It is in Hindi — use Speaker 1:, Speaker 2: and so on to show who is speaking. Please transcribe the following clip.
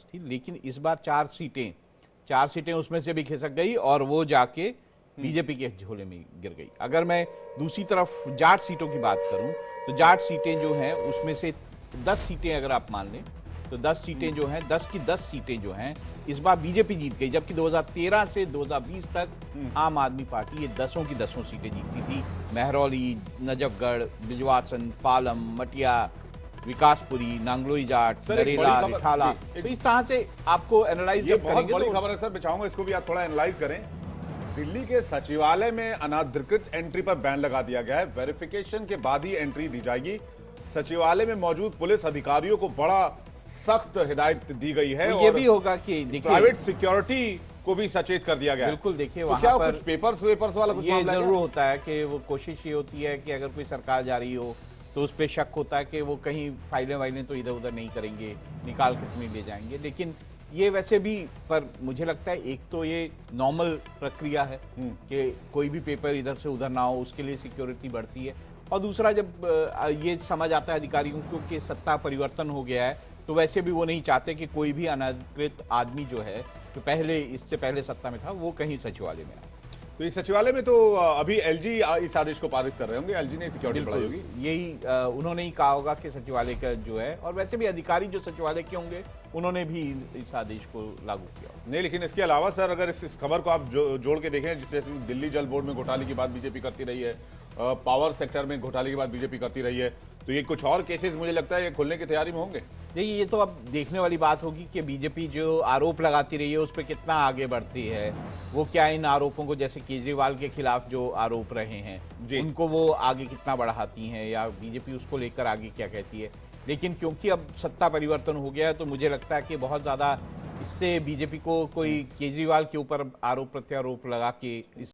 Speaker 1: थी, लेकिन इस बार चार सीटें उसमें से भी खिसक गई और वो जाके बीजेपी के झोले में गिर गई। अगर मैं दूसरी तरफ जाट सीटों की बात करूं तो जाट सीटें जो हैं उसमें से 10 सीटें अगर आप मान लें तो 10 सीटें जो हैं 10 की 10 सीटें जो हैं इस बार बीजेपी जीत गई, जबकि 2013 से 2020 तक आम आदमी पार्टी ये 10 की 10 सीटें जीतती थी। महरौली, नजफगढ़, बिजवासन, पालम, मटिया, विकासपुरी, नांगलोई जाट, नरेला, रिठाला। तो इस तरह से आपको एनालाइज
Speaker 2: ये बहुत बड़ी खबर है सर, बिछाऊंगा इसको भी आप थोड़ा एनालाइज करें। दिल्ली के सचिवालय में अनाधिकृत एंट्री पर बैन लगा दिया गया है। वेरिफिकेशन के बाद ही एंट्री दी जाएगी। सचिवालय में मौजूद पुलिस अधिकारियों को बड़ा सख्त हिदायत दी गई है।
Speaker 1: तो ये भी होगा कि देखिए
Speaker 2: प्राइवेट सिक्योरिटी को भी सचेत कर दिया गया है।
Speaker 1: बिल्कुल, देखिए
Speaker 2: तो
Speaker 1: वहां
Speaker 2: क्या
Speaker 1: पर
Speaker 2: कुछ पेपर्स वाला कुछ
Speaker 1: ये
Speaker 2: मामला है
Speaker 1: जरूर
Speaker 2: क्या?
Speaker 1: होता है कि वो कोशिश ये होती है कि अगर कोई सरकार जा रही हो तो उस पर शक होता है कि वो कहीं फाइलें तो इधर उधर नहीं करेंगे, निकाल के तुम्हें ले जाएंगे। लेकिन ये वैसे भी, पर मुझे लगता है एक तो ये नॉर्मल प्रक्रिया है कि कोई भी पेपर इधर से उधर ना हो, उसके लिए सिक्योरिटी बढ़ती है। और दूसरा, जब ये समझ आता है अधिकारियों को कि सत्ता परिवर्तन हो गया है तो वैसे भी वो नहीं चाहते कि कोई भी अनाधिकृत आदमी जो है जो इससे पहले सत्ता में था वो कहीं सचिवालय में आए।
Speaker 2: तो इस सचिवालय में तो अभी एलजी इस आदेश को पारित कर रहे होंगे, एलजी ने सिक्योरिटी बढ़ाई होगी।
Speaker 1: यही उन्होंने ही कहा होगा कि सचिवालय का जो है, और वैसे भी अधिकारी जो सचिवालय के होंगे उन्होंने भी इस आदेश को लागू किया होगा।
Speaker 2: नहीं, लेकिन इसके अलावा सर अगर इस खबर को आप जोड़ के देखें, जैसे दिल्ली जल बोर्ड में घोटाले की बात बीजेपी करती रही है, पावर सेक्टर में घोटाले की बात बीजेपी करती रही है, तो ये कुछ और केसेस मुझे लगता है ये खुलने की तैयारी में होंगे।
Speaker 1: देखिए, ये तो अब देखने वाली बात होगी कि बीजेपी जो आरोप लगाती रही है उस पर कितना आगे बढ़ती है। वो क्या इन आरोपों को, जैसे केजरीवाल के खिलाफ जो आरोप रहे हैं उनको वो आगे कितना बढ़ाती हैं, या बीजेपी उसको लेकर आगे क्या कहती है। लेकिन क्योंकि अब सत्ता परिवर्तन हो गया है तो मुझे लगता है कि बहुत ज़्यादा इससे बीजेपी को कोई केजरीवाल के ऊपर आरोप प्रत्यारोप लगा के इस